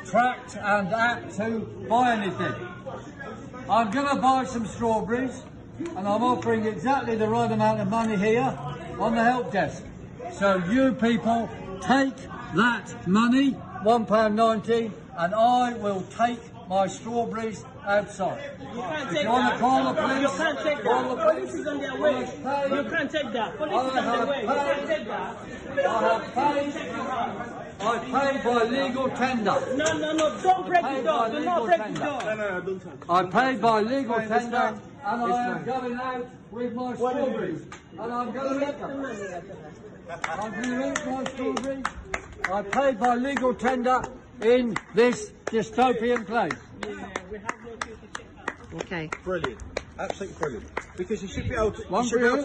tracked and apt to buy anything. I'm going to buy some strawberries, and I'm offering exactly the right amount of money here on the help desk. So you people take that money, £1.90, and I will take my strawberries outside. You can't if take you want to call the police, you can't take that. The police is on their way. You can't take that. Police is on their way. You can't take that. I paid by legal tender. No, don't break the door. Do not break the door. No, don't touch. I paid by legal tender, and I am going out with my strawberries. And I'm going to eat them. I'm going to eat my strawberries. I paid by legal tender in this dystopian place. Yeah, we have no duty to check out. Okay. Brilliant, absolutely brilliant. Because you should be able to.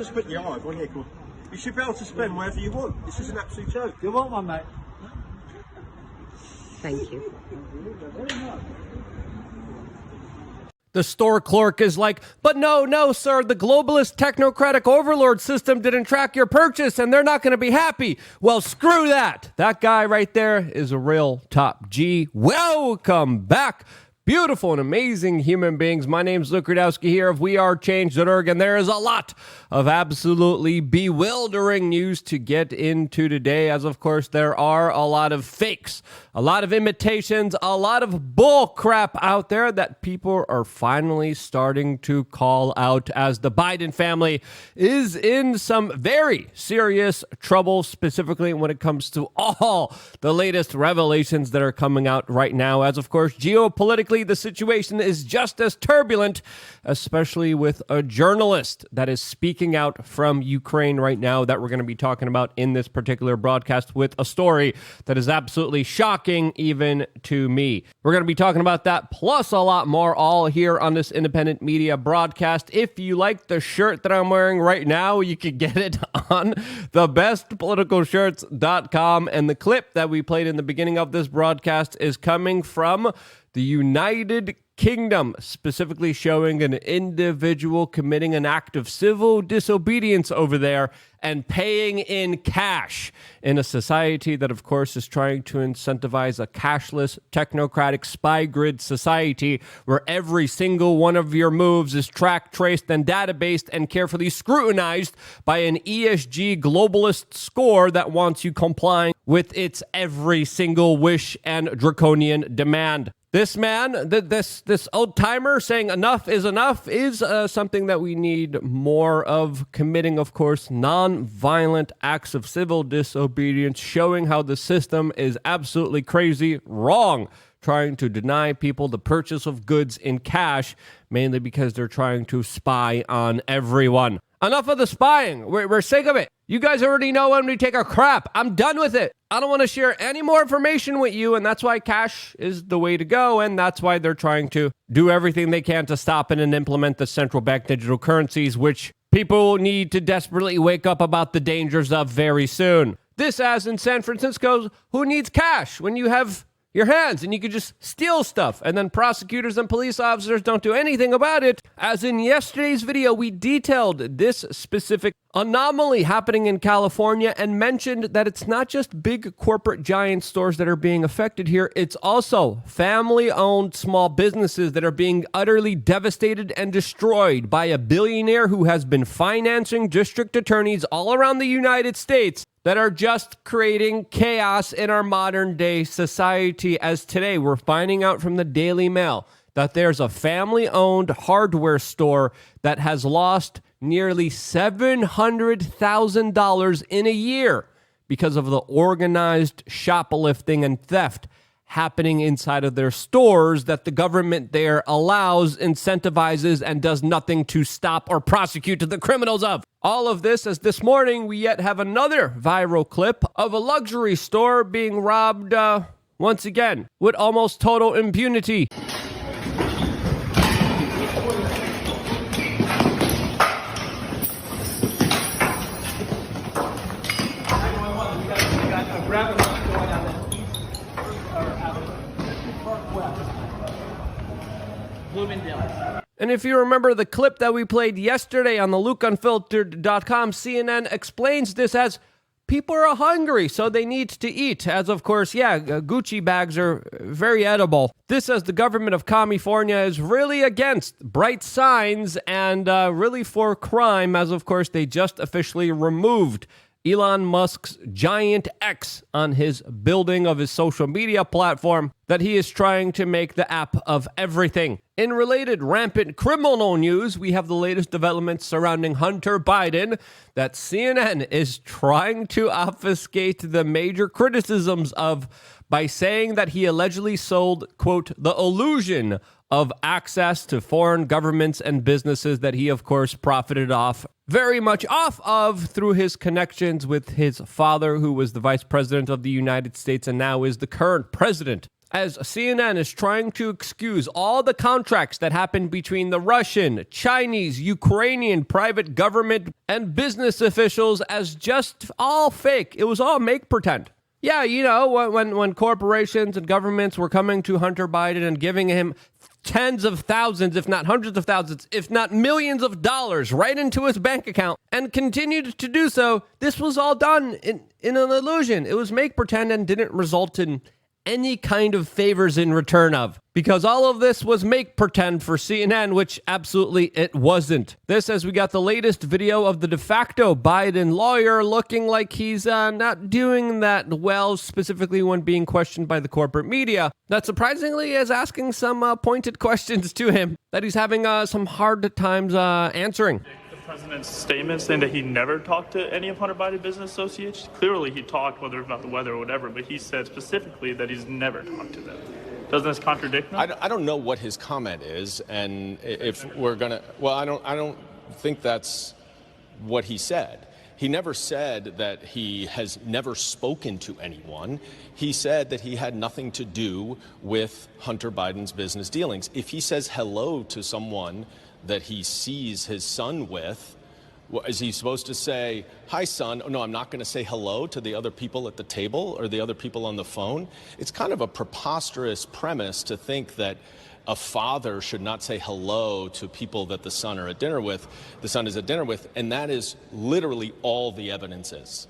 Spend. Yeah, all right, one here, cool. You should be able to spend wherever you want. This is an absolute joke. You want one, mate? Thank you. The store clerk is like, but no, sir, the globalist technocratic overlord system didn't track your purchase and they're not going to be happy. Well, screw that. That guy right there is a real top G. Welcome back. Beautiful and amazing human beings. My name's Luke Rudowski here of WeAreChange.org, and there is a lot of absolutely bewildering news to get into today, as of course there are a lot of fakes, a lot of imitations, a lot of bull crap out there that people are finally starting to call out, as the Biden family is in some very serious trouble, specifically when it comes to all the latest revelations that are coming out right now, as of course geopolitically the situation is just as turbulent, especially with a journalist that is speaking out from Ukraine right now that we're going to be talking about in this particular broadcast, with a story that is absolutely shocking even to me. We're going to be talking about that plus a lot more all here on this independent media broadcast. If you like the shirt that I'm wearing right now, you can get it on thebestpoliticalshirts.com, and the clip that we played in the beginning of this broadcast is coming from the United Kingdom, specifically showing an individual committing an act of civil disobedience over there and paying in cash in a society that, of course, is trying to incentivize a cashless, technocratic spy grid society where every single one of your moves is tracked, traced, and databased and carefully scrutinized by an ESG globalist score that wants you complying with its every single wish and draconian demand. This man, this old timer saying enough is enough is something that we need more of, committing, of course, non-violent acts of civil disobedience, showing how the system is absolutely crazy, wrong, trying to deny people the purchase of goods in cash, mainly because they're trying to spy on everyone. Enough of the spying. We're sick of it. You guys already know when we take a crap. I'm done with it. I don't want to share any more information with you, and that's why cash is the way to go, and that's why they're trying to do everything they can to stop and implement the central bank digital currencies, which people need to desperately wake up about the dangers of very soon. This, as in San Francisco, who needs cash when you have your hands and you could just steal stuff, and then prosecutors and police officers don't do anything about it? As in yesterday's video, we detailed this specific anomaly happening in California and mentioned that it's not just big corporate giant stores that are being affected here, it's also family-owned small businesses that are being utterly devastated and destroyed by a billionaire who has been financing district attorneys all around the United States that are just creating chaos in our modern day society. As today we're finding out from the Daily Mail that there's a family-owned hardware store that has lost nearly $700,000 in a year because of the organized shoplifting and theft happening inside of their stores that the government there allows, incentivizes, and does nothing to stop or prosecute the criminals of. All of this as this morning we yet have another viral clip of a luxury store being robbed once again with almost total impunity. And if you remember the clip that we played yesterday on the LukeUnfiltered.com, CNN explains this as people are hungry, so they need to eat. As of course, Gucci bags are very edible. This as the government of California is really against bright signs and really for crime, as of course they just officially removed Elon Musk's giant X on his building of his social media platform that he is trying to make the app of everything. In related rampant criminal news, we have the latest developments surrounding Hunter Biden that CNN is trying to obfuscate the major criticisms of by saying that he allegedly sold, quote, the illusion of access to foreign governments and businesses that he, of course, profited very much off of through his connections with his father, who was the vice president of the United States and now is the current president. As CNN is trying to excuse all the contracts that happened between the Russian, Chinese, Ukrainian private government and business officials as just all fake. It was all make pretend. Yeah, you know, when corporations and governments were coming to Hunter Biden and giving him tens of thousands, if not hundreds of thousands, if not millions of dollars right into his bank account and continued to do so, this was all done in an illusion. It was make pretend and didn't result in any kind of favors in return of, because all of this was make pretend for CNN, which absolutely it wasn't. This as we got the latest video of the de facto Biden lawyer looking like he's not doing that well, specifically when being questioned by the corporate media, that surprisingly is asking some pointed questions to him that he's having some hard times answering. President's statement saying that he never talked to any of Hunter Biden business associates. Clearly he talked, whether it's about the weather or whatever, but he said specifically that he's never talked to them. Doesn't this contradict him? I don't know what his comment is, and if we're gonna, well, I don't think that's what he said. He never said that he has never spoken to anyone. He said that he had nothing to do with Hunter Biden's business dealings. If he says hello to someone that he sees his son with, is he supposed to say, hi, son? Oh, no, I'm not going to say hello to the other people at the table or the other people on the phone. It's kind of a preposterous premise to think that a father should not say hello to people that the son is at dinner with, and that is literally all the evidence is.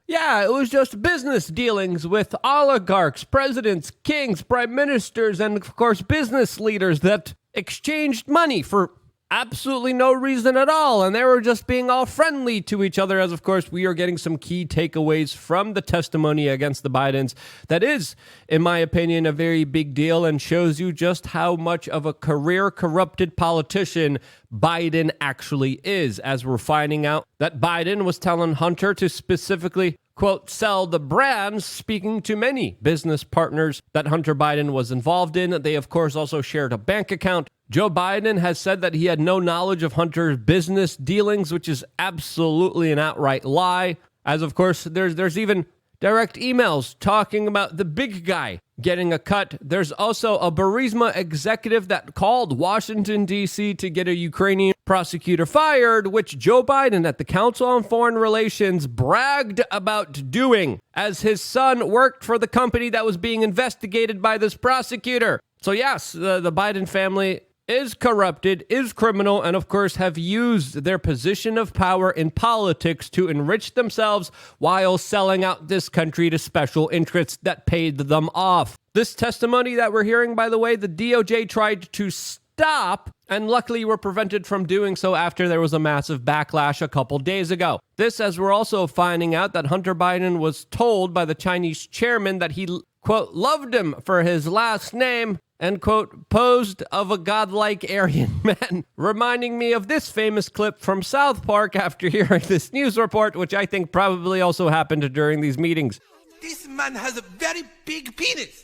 Yeah, it was just business dealings with oligarchs, presidents, kings, prime ministers, and of course business leaders that exchanged money for absolutely no reason at all, and they were just being all friendly to each other, as of course we are getting some key takeaways from the testimony against the Bidens that is, in my opinion, a very big deal and shows you just how much of a career corrupted politician Biden actually is, as we're finding out that Biden was telling Hunter to specifically, quote, sell the brands, speaking to many business partners that Hunter Biden was involved in. They, of course, also shared a bank account. Joe Biden has said that he had no knowledge of Hunter's business dealings, which is absolutely an outright lie. As, of course, there's even direct emails talking about the big guy getting a cut. There's also a Burisma executive that called Washington, D.C. to get a Ukrainian prosecutor fired, which Joe Biden at the Council on Foreign Relations bragged about doing, as his son worked for the company that was being investigated by this prosecutor. So yes, the Biden family is corrupted, is criminal, and of course have used their position of power in politics to enrich themselves while selling out this country to special interests that paid them off. This testimony that we're hearing, by the way, the DOJ tried to stop and luckily were prevented from doing so after there was a massive backlash a couple days ago. This as we're also finding out that Hunter Biden was told by the Chinese chairman that he, quote, loved him for his last name, and, quote, posed of a godlike Aryan man, reminding me of this famous clip from South Park after hearing this news report, which I think probably also happened during these meetings. This man has a very big penis.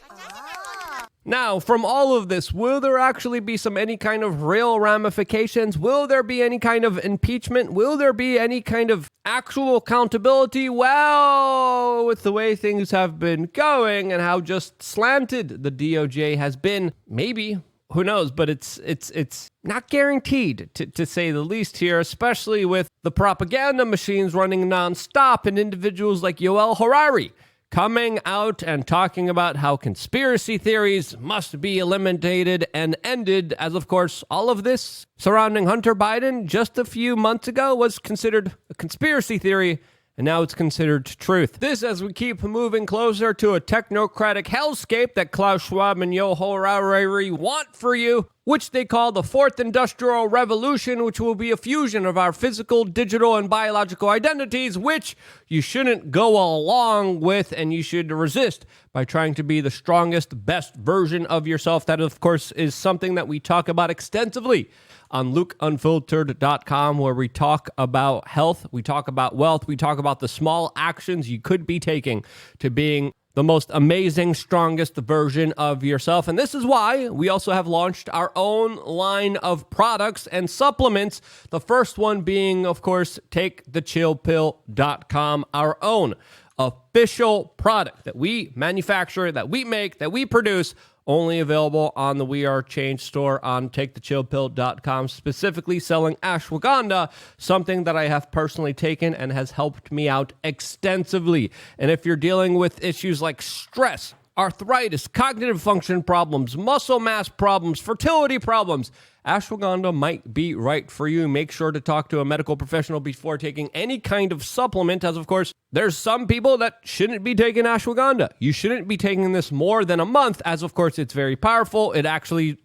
Now, from all of this, will there actually be any kind of real ramifications? Will there be any kind of impeachment? Will there be any kind of actual accountability? Well, with the way things have been going and how just slanted the DOJ has been, maybe. Who knows? But it's not guaranteed, to say the least here, especially with the propaganda machines running nonstop and individuals like Yoel Harari coming out and talking about how conspiracy theories must be eliminated and ended, as of course all of this surrounding Hunter Biden just a few months ago was considered a conspiracy theory, and now it's considered truth. This as we keep moving closer to a technocratic hellscape that Klaus Schwab and Yoho Harari want for you, which they call the Fourth Industrial Revolution, which will be a fusion of our physical, digital, and biological identities, which you shouldn't go along with and you should resist by trying to be the strongest, best version of yourself. That, of course, is something that we talk about extensively on LukeUnfiltered.com, where we talk about health, we talk about wealth, we talk about the small actions you could be taking to being the most amazing, strongest version of yourself. And this is why we also have launched our own line of products and supplements. The first one being, of course, TakeTheChillPill.com, our own official product that we manufacture, that we make, that we produce, only available on the We Are Change store on TakeTheChillPill.com, specifically selling ashwagandha, something that I have personally taken and has helped me out extensively. And if you're dealing with issues like stress, arthritis, cognitive function problems, muscle mass problems, fertility problems, ashwagandha might be right for you. Make sure to talk to a medical professional before taking any kind of supplement, as of course, there's some people that shouldn't be taking ashwagandha. You shouldn't be taking this more than a month, as of course it's very powerful. It actually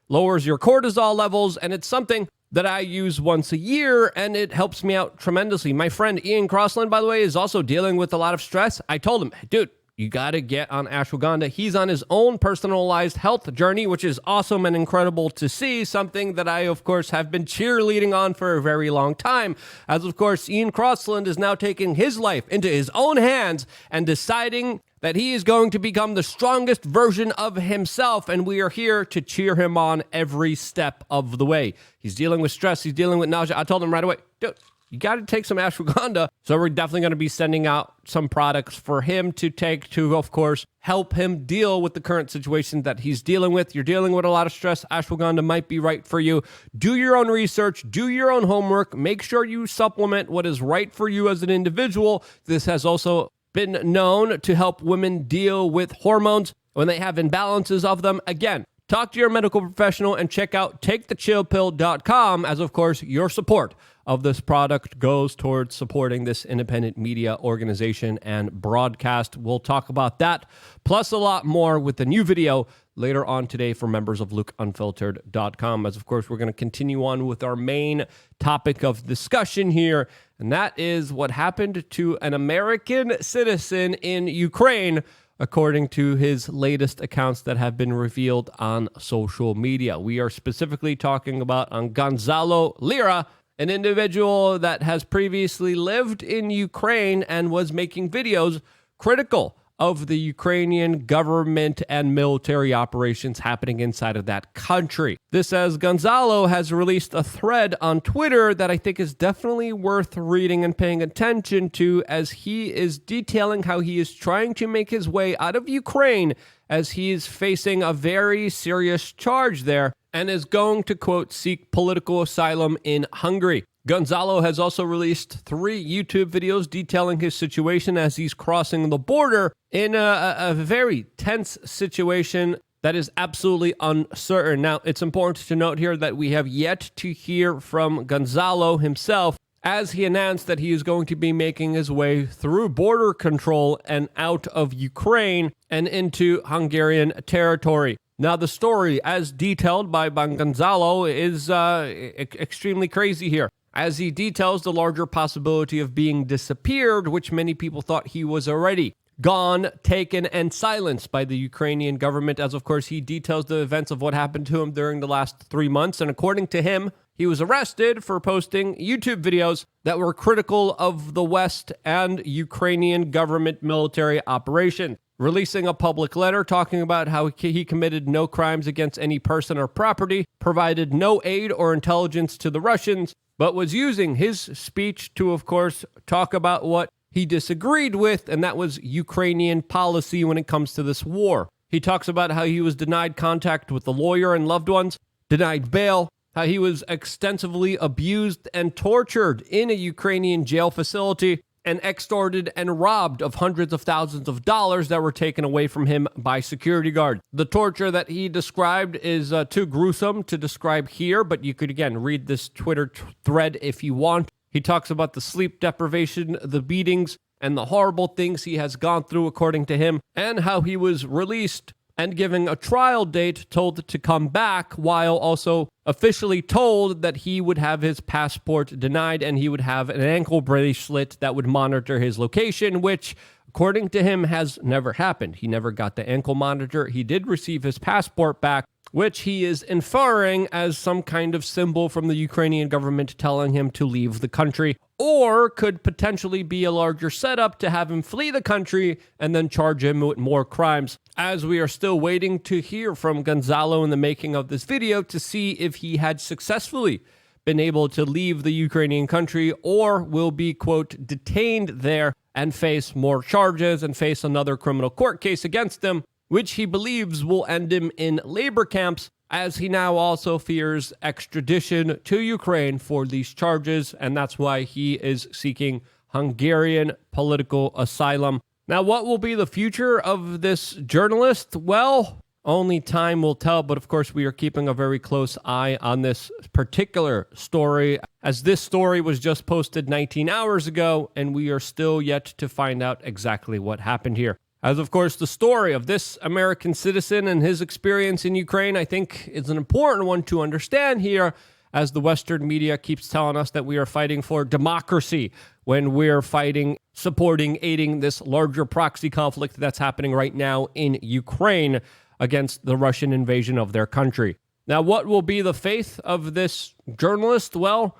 lowers your cortisol levels, and it's something that I use once a year, and it helps me out tremendously. My friend Ian Crossland, by the way, is also dealing with a lot of stress. I told him, dude, you got to get on ashwagandha. He's on his own personalized health journey, which is awesome and incredible to see, something that I, of course, have been cheerleading on for a very long time. As, of course, Ian Crossland is now taking his life into his own hands and deciding that he is going to become the strongest version of himself, and we are here to cheer him on every step of the way. He's dealing with stress. He's dealing with nausea. I told him right away, dude, you got to take some ashwagandha. So we're definitely going to be sending out some products for him to take to, of course, help him deal with the current situation that he's dealing with. You're dealing with a lot of stress. Ashwagandha might be right for you. Do your own research. Do your own homework. Make sure you supplement what is right for you as an individual. This has also been known to help women deal with hormones when they have imbalances of them. Again, talk to your medical professional and check out TakeTheChillPill.com, as of course your support of this product goes towards supporting this independent media organization and broadcast. We'll talk about that, plus a lot more with the new video later on today for members of LukeUnfiltered.com. As of course, we're going to continue on with our main topic of discussion here, and that is what happened to an American citizen in Ukraine, according to his latest accounts that have been revealed on social media. We are specifically talking about Gonzalo Lira, an individual that has previously lived in Ukraine and was making videos critical of the Ukrainian government and military operations happening inside of that country. This as Gonzalo has released a thread on Twitter that I think is definitely worth reading and paying attention to, as he is detailing how he is trying to make his way out of Ukraine as he is facing a very serious charge there and is going to, quote, seek political asylum in Hungary. Gonzalo has also released 3 YouTube videos detailing his situation as he's crossing the border in a very tense situation that is absolutely uncertain. Now, it's important to note here that we have yet to hear from Gonzalo himself, as he announced that he is going to be making his way through border control and out of Ukraine and into Hungarian territory. Now, the story, as detailed by Gonzalo, is extremely crazy here, as he details the larger possibility of being disappeared, which many people thought he was already gone, taken, and silenced by the Ukrainian government, as of course he details the events of what happened to him during the last 3 months. And according to him, he was arrested for posting YouTube videos that were critical of the West and Ukrainian government military operation, releasing a public letter talking about how he committed no crimes against any person or property, provided no aid or intelligence to the Russians, but was using his speech to, of course, talk about what he disagreed with, and that was Ukrainian policy when it comes to this war. He talks about how he was denied contact with the lawyer and loved ones, denied bail, how he was extensively abused and tortured in a Ukrainian jail facility, and extorted and robbed of hundreds of thousands of dollars that were taken away from him by security guards. The torture that he described is too gruesome to describe here, but you could, again, read this Twitter thread if you want. He talks about the sleep deprivation, the beatings, and the horrible things he has gone through, according to him, and how he was released and given a trial date, told to come back, while also officially told that he would have his passport denied and he would have an ankle bracelet that would monitor his location, which, according to him, has never happened. He never got the ankle monitor. He did receive his passport back, which he is inferring as some kind of symbol from the Ukrainian government telling him to leave the country, or could potentially be a larger setup to have him flee the country and then charge him with more crimes, as we are still waiting to hear from Gonzalo in the making of this video to see if he had successfully been able to leave the Ukrainian country or will be, quote, detained there and face more charges and face another criminal court case against him, which he believes will end him in labor camps, as he now also fears extradition to Ukraine for these charges, and that's why he is seeking Hungarian political asylum. Now, what will be the future of this journalist? Well, only time will tell, but of course we are keeping a very close eye on this particular story, as this story was just posted 19 hours ago, and we are still yet to find out exactly what happened here. As, of course, the story of this American citizen and his experience in Ukraine, I think, is an important one to understand here, as the Western media keeps telling us that we are fighting for democracy when we're fighting, supporting, aiding this larger proxy conflict that's happening right now in Ukraine against the Russian invasion of their country. Now, what will be the fate of this journalist? Well,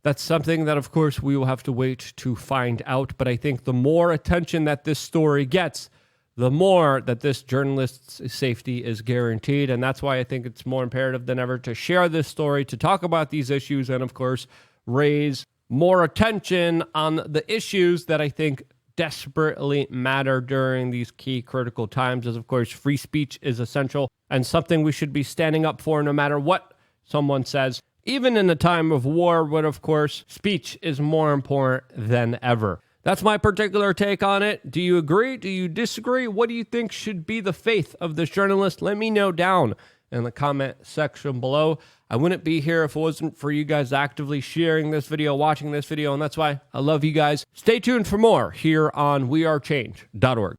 that's something that, of course, we will have to wait to find out. But I think the more attention that this story gets, the more that this journalist's safety is guaranteed. And that's why I think it's more imperative than ever to share this story, to talk about these issues, and, of course, raise more attention on the issues that I think desperately matter during these key critical times. As, of course, free speech is essential and something we should be standing up for no matter what someone says. Even in a time of war, but of course, speech is more important than ever. That's my particular take on it. Do you agree? Do you disagree? What do you think should be the fate of this journalist? Let me know down in the comment section below. I wouldn't be here if it wasn't for you guys actively sharing this video, watching this video, and that's why I love you guys. Stay tuned for more here on wearechange.org.